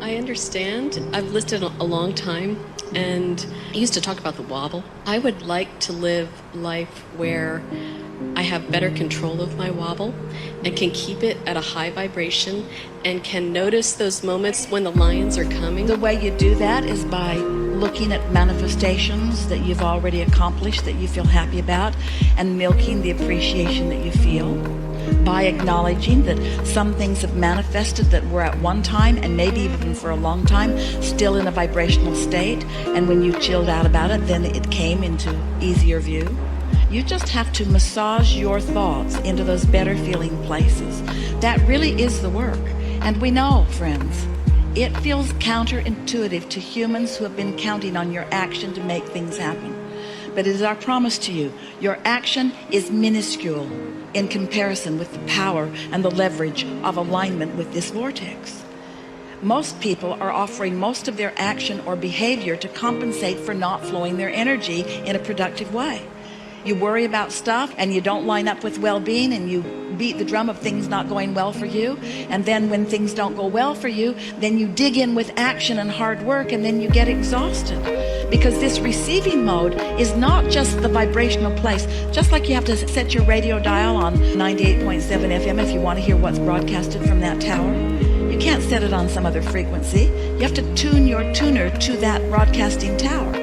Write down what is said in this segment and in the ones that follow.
I understand. I've listed a long time, and I used to talk about the wobble. I would like to live life where I have better control of my wobble and can keep it at a high vibration and can notice those moments when the lions are coming. The way you do that is by looking at manifestations that you've already accomplished that you feel happy about and milking the appreciation that you feel. By acknowledging that some things have manifested that were at one time and maybe even for a long time still in a vibrational state, and when you chilled out about it, then it came into easier view. You just have to massage your thoughts into those better feeling places. That really is the work. And we know, friends, it feels counterintuitive to humans who have been counting on your action to make things happen. But it is our promise to you, your action is minuscule in comparison with the power and the leverage of alignment with this vortex. Most people are offering most of their action or behavior to compensate for not flowing their energy in a productive way. You worry about stuff and you don't line up with well-being, and you beat the drum of things not going well for you, and then when things don't go well for you, then you dig in with action and hard work, and then you get exhausted. Because this receiving mode is not just the vibrational place. Just like you have to set your radio dial on 98.7 FM if you want to hear what's broadcasted from that tower. You can't set it on some other frequency. You have to tune your tuner to that broadcasting tower.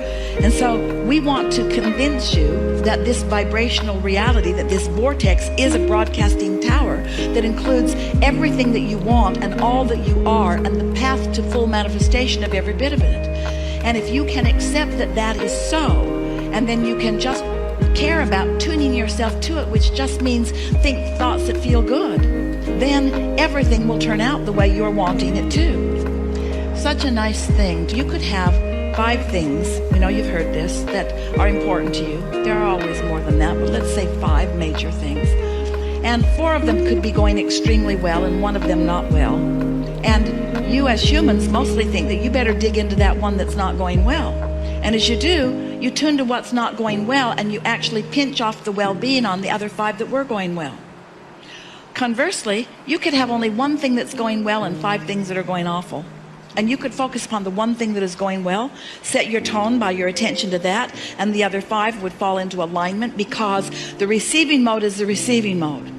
And so we want to convince you that this vibrational reality, that this vortex is a broadcasting tower that includes everything that you want and all that you are and the path to full manifestation of every bit of it. And if you can accept that that is so, and then you can just care about tuning yourself to it, which just means think thoughts that feel good, then everything will turn out the way you're wanting it to. Such a nice thing. You could have 5 things, you know, you've heard this, that are important to you. There are always more than that, but let's say 5 major things. And 4 of them could be going extremely well and 1 of them not well. And you as humans mostly think that you better dig into that one that's not going well. And as you do, you tune to what's not going well, and you actually pinch off the well-being on the other 5 that were going well. Conversely, you could have only 1 thing that's going well and 5 things that are going awful. And you could focus upon the 1 thing that is going well, set your tone by your attention to that, and the other 5 would fall into alignment, because the receiving mode is the receiving mode.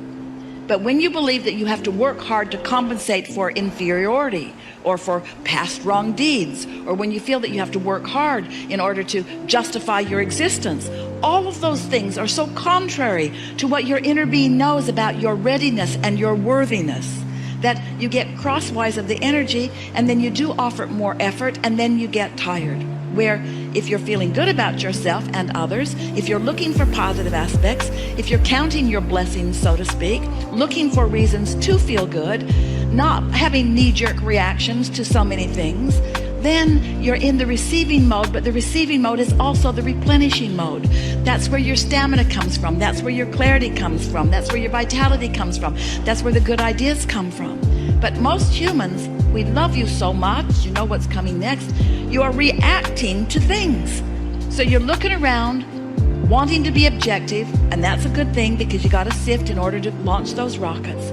But when you believe that you have to work hard to compensate for inferiority or for past wrong deeds, or when you feel that you have to work hard in order to justify your existence, all of those things are so contrary to what your inner being knows about your readiness and your worthiness, that you get crosswise of the energy, and then you do offer more effort, and then you get tired. Where if you're feeling good about yourself and others, if you're looking for positive aspects, if you're counting your blessings, so to speak, looking for reasons to feel good, not having knee-jerk reactions to so many things, then you're in the receiving mode. But the receiving mode is also the replenishing mode. That's where your stamina comes from. That's where your clarity comes from. That's where your vitality comes from. That's where the good ideas come from. But most humans, we love you so much, you know what's coming next. You are reacting to things. So you're looking around, wanting to be objective, and that's a good thing, because you got to sift in order to launch those rockets.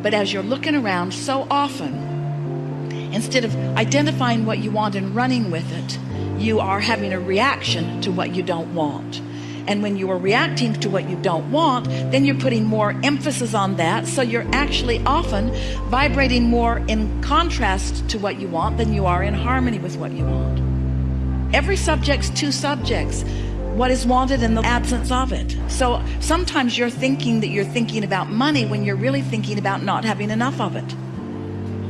But as you're looking around so often, instead of identifying what you want and running with it, you are having a reaction to what you don't want. And when you are reacting to what you don't want, then you're putting more emphasis on that. So you're actually often vibrating more in contrast to what you want than you are in harmony with what you want. Every subject's 2 subjects: what is wanted and the absence of it. So sometimes you're thinking that you're thinking about money when you're really thinking about not having enough of it.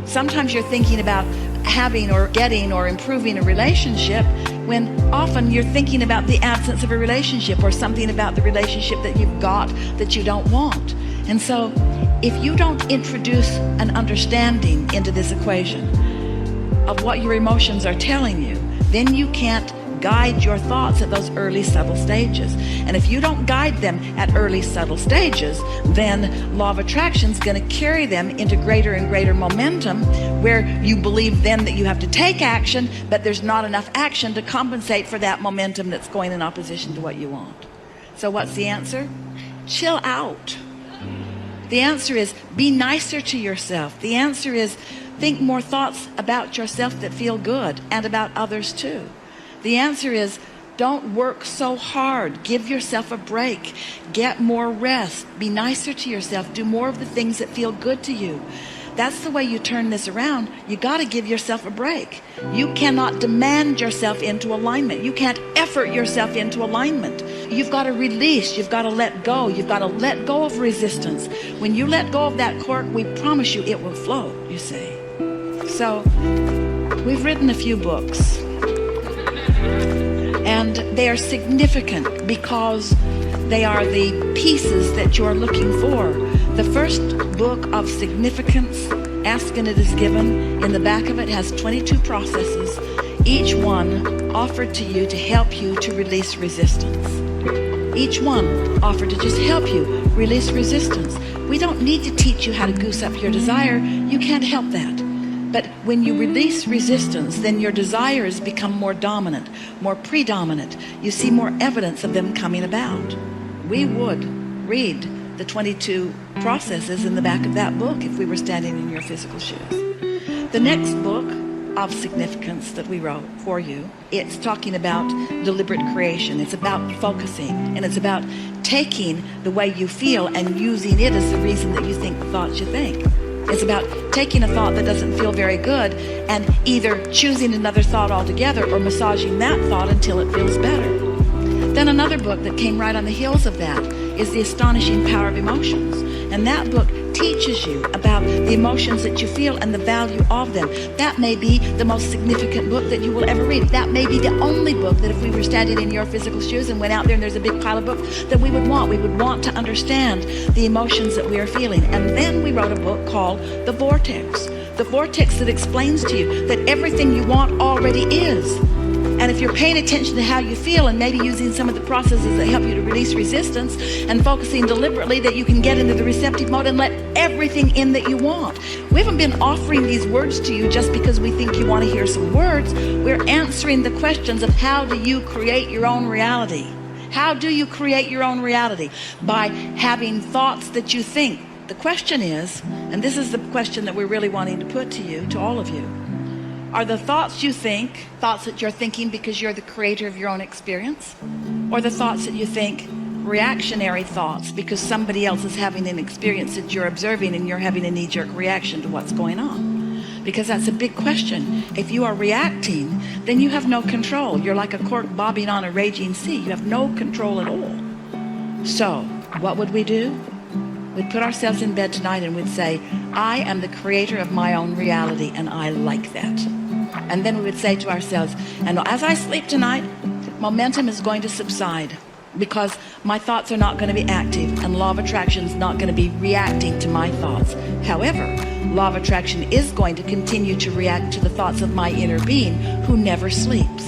Sometimes you're thinking about having or getting or improving a relationship, when often you're thinking about the absence of a relationship, or something about the relationship that you've got that you don't want. And so if you don't introduce an understanding into this equation of what your emotions are telling you, then you can't guide your thoughts at those early subtle stages. And if you don't guide them at early subtle stages, then law of attraction is going to carry them into greater and greater momentum, where you believe then that you have to take action, but there's not enough action to compensate for that momentum that's going in opposition to what you want. So what's the answer? Chill out. The answer is be nicer to yourself. The answer is think more thoughts about yourself that feel good and about others too? The answer is, don't work so hard. Give yourself a break. Get more rest. Be nicer to yourself. Do more of the things that feel good to you. That's the way you turn this around. You got to give yourself a break. You cannot demand yourself into alignment. You can't effort yourself into alignment. You've got to release. You've got to let go. You've got to let go of resistance. When you let go of that cork, we promise you it will flow, you see. So, we've written a few books. And they are significant because they are the pieces that you're looking for. The first book of significance, Ask and It Is Given, in the back of it has 22 processes, each one offered to you to help you to release resistance. Each one offered to just help you release resistance. We don't need to teach you how to goose up your desire. You can't help that. But when you release resistance, then your desires become more dominant, more predominant. You see more evidence of them coming about. We would read the 22 processes in the back of that book if we were standing in your physical shoes. The next book of significance that we wrote for you, it's talking about deliberate creation. It's about focusing, and it's about taking the way you feel and using it as the reason that you think the thoughts you think. It's about taking a thought that doesn't feel very good and either choosing another thought altogether or massaging that thought until it feels better. Then another book that came right on the heels of that is The Astonishing Power of Emotions. And that book teaches you about the emotions that you feel and the value of them. That may be the most significant book that you will ever read. That may be the only book that if we were standing in your physical shoes and went out there and there's a big pile of books that we would want. We would want to understand the emotions that we are feeling. And then we wrote a book called The Vortex. The Vortex that explains to you that everything you want already is. And if you're paying attention to how you feel and maybe using some of the processes that help you to release resistance and focusing deliberately, that you can get into the receptive mode and let everything in that you want. We haven't been offering these words to you just because we think you want to hear some words. We're answering the questions of how do you create your own reality? How do you create your own reality? By having thoughts that you think. The question is, and this is the question that we're really wanting to put to you, to all of you, are the thoughts you think thoughts that you're thinking because you're the creator of your own experience? Or the thoughts that you think reactionary thoughts because somebody else is having an experience that you're observing and you're having a knee-jerk reaction to what's going on? Because that's a big question. If you are reacting, then you have no control. You're like a cork bobbing on a raging sea. You have no control at all. So what would we do? We'd put ourselves in bed tonight and we'd say, I am the creator of my own reality and I like that. And then we would say to ourselves, and as I sleep tonight, momentum is going to subside because my thoughts are not going to be active and law of attraction is not going to be reacting to my thoughts. However, law of attraction is going to continue to react to the thoughts of my inner being who never sleeps.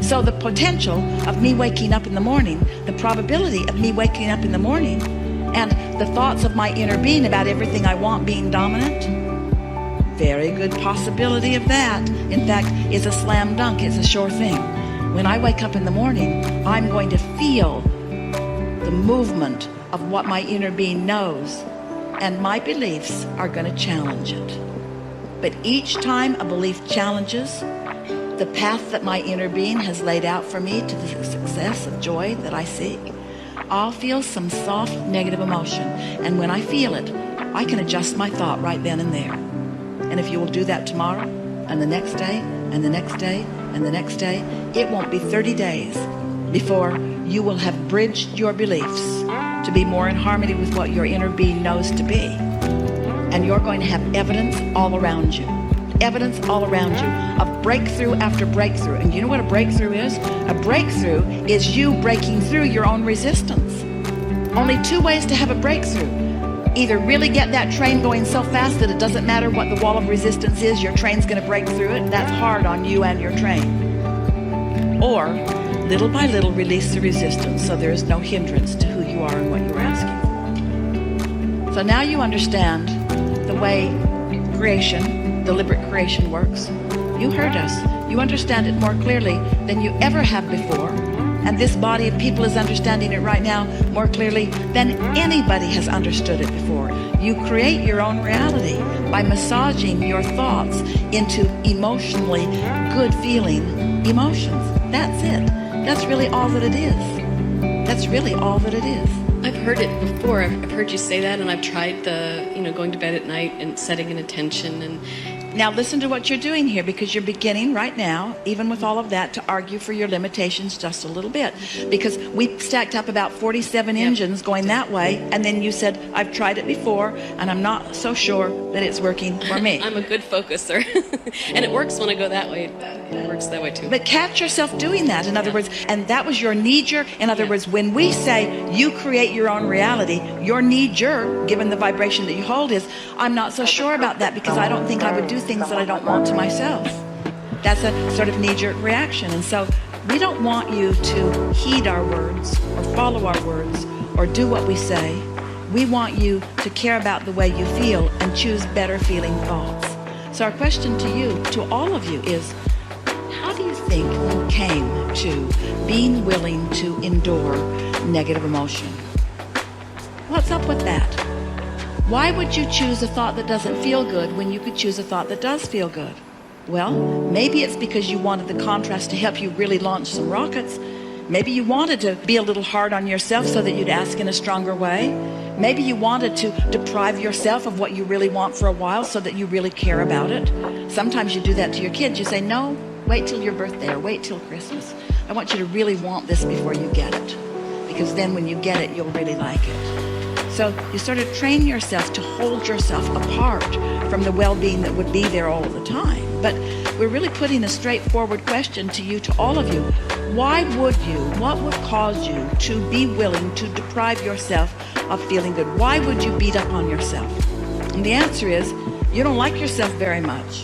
So the potential of me waking up in the morning, the probability of me waking up in the morning, and the thoughts of my inner being about everything I want being dominant, very good possibility of that. In fact, it's a slam dunk. It's a sure thing. When I wake up in the morning, I'm going to feel the movement of what my inner being knows, and my beliefs are going to challenge it. But each time a belief challenges the path that my inner being has laid out for me to the success of joy that I seek, I'll feel some soft negative emotion. And when I feel it, I can adjust my thought right then and there. And if you will do that tomorrow, and the next day, and the next day, and the next day, it won't be 30 days before you will have bridged your beliefs to be more in harmony with what your inner being knows to be. And you're going to have evidence all around you. Evidence all around you of breakthrough after breakthrough. And you know what a breakthrough is? A breakthrough is you breaking through your own resistance. Only two ways to have a breakthrough. Either really get that train going so fast that it doesn't matter what the wall of resistance is, your train's going to break through it. That's hard on you and your train. Or little by little release the resistance so there is no hindrance to who you are and what you're asking for. So now you understand the way creation, deliberate creation works. You heard us. You understand it more clearly than you ever have before. And this body of people is understanding it right now more clearly than anybody has understood it before. You create your own reality by massaging your thoughts into emotionally good feeling emotions. That's it. That's really all that it is. That's really all that it is. I've heard it before. I've heard you say that, and I've tried going to bed at night and setting an intention. And now listen to what you're doing here, because you're beginning right now, even with all of that, to argue for your limitations just a little bit. Because we stacked up about 47 engines going that way, and then you said, I've tried it before, and I'm not so sure that it's working for me. I'm a good focuser, and it works when I go that way. It works that way too. But catch yourself doing that, in other words, and that was your knee-jerk. In other words, when we say you create your own reality, your knee-jerk, given the vibration that you hold, is, I'm not so sure about that because I don't think I would do things that I don't want to myself. That's a sort of knee-jerk reaction. And so we don't want you to heed our words or follow our words or do what we say. We want you to care about the way you feel and choose better feeling thoughts. So our question to you, to all of you, is how do you think you came to being willing to endure negative emotion? What's up with that? Why would you choose a thought that doesn't feel good when you could choose a thought that does feel good? Well, maybe it's because you wanted the contrast to help you really launch some rockets. Maybe you wanted to be a little hard on yourself so that you'd ask in a stronger way. Maybe you wanted to deprive yourself of what you really want for a while so that you really care about it. Sometimes you do that to your kids. You say, no, wait till your birthday or wait till Christmas. I want you to really want this before you get it, because then when you get it, you'll really like it. So you sort of train yourself to hold yourself apart from the well-being that would be there all the time. But we're really putting a straightforward question to you, to all of you. Why would you, what would cause you to be willing to deprive yourself of feeling good? Why would you beat up on yourself? And the answer is, you don't like yourself very much.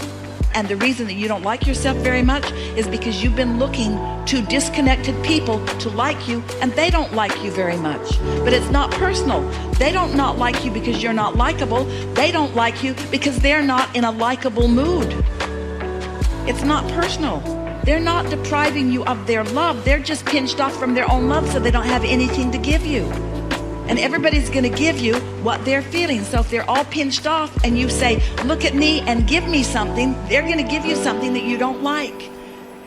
And the reason that you don't like yourself very much is because you've been looking to disconnected people to like you, and they don't like you very much. But it's not personal. They don't not like you because you're not likable. They don't like you because they're not in a likable mood. It's not personal. They're not depriving you of their love. They're just pinched off from their own love, so they don't have anything to give you. And everybody's going to give you what they're feeling. So if they're all pinched off and you say, look at me and give me something, they're going to give you something that you don't like.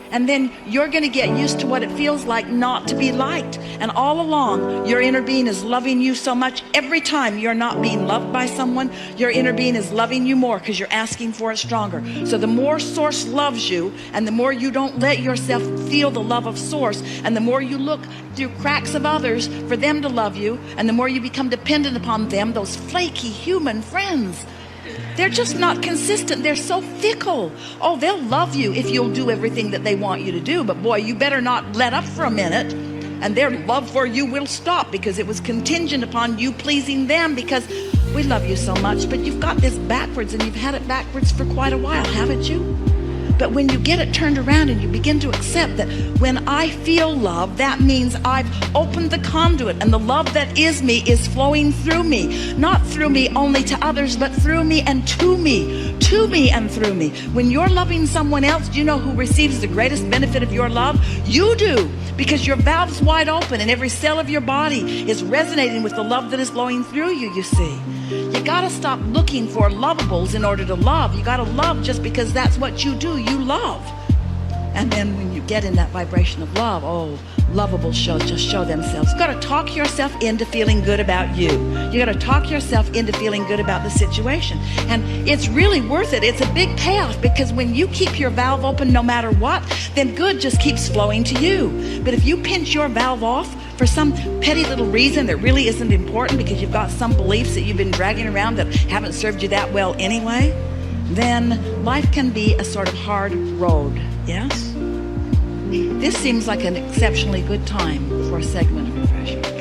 And then you're going to get used to what it feels like not to be liked. And all along, your inner being is loving you so much. Every time you're not being loved by someone, your inner being is loving you more because you're asking for it stronger. So the more Source loves you, and the more you don't let yourself feel the love of Source, and the more you look through cracks of others for them to love you, and the more you become dependent upon them, those flaky human friends, they're just not consistent. They're so fickle. Oh, they'll love you if you'll do everything that they want you to do. But boy, you better not let up for a minute, and their love for you will stop because it was contingent upon you pleasing them, because we love you so much. But you've got this backwards, and you've had it backwards for quite a while, haven't you? But when you get it turned around and you begin to accept that when I feel love, that means I've opened the conduit, and the love that is me is flowing through me, not through me only to others, but through me and to me and through me. When you're loving someone else, do you know who receives the greatest benefit of your love? You do, because your valve's wide open and every cell of your body is resonating with the love that is flowing through you, you see. You gotta stop looking for lovables in order to love. You gotta love just because that's what you do. You love. And then when you get in that vibration of love, oh, lovables just show themselves. You gotta talk yourself into feeling good about you. You gotta talk yourself into feeling good about the situation. And it's really worth it. It's a big payoff, because when you keep your valve open no matter what, then good just keeps flowing to you. But if you pinch your valve off for some petty little reason that really isn't important, because you've got some beliefs that you've been dragging around that haven't served you that well anyway, then life can be a sort of hard road, yes? This seems like an exceptionally good time for a segment of refreshment.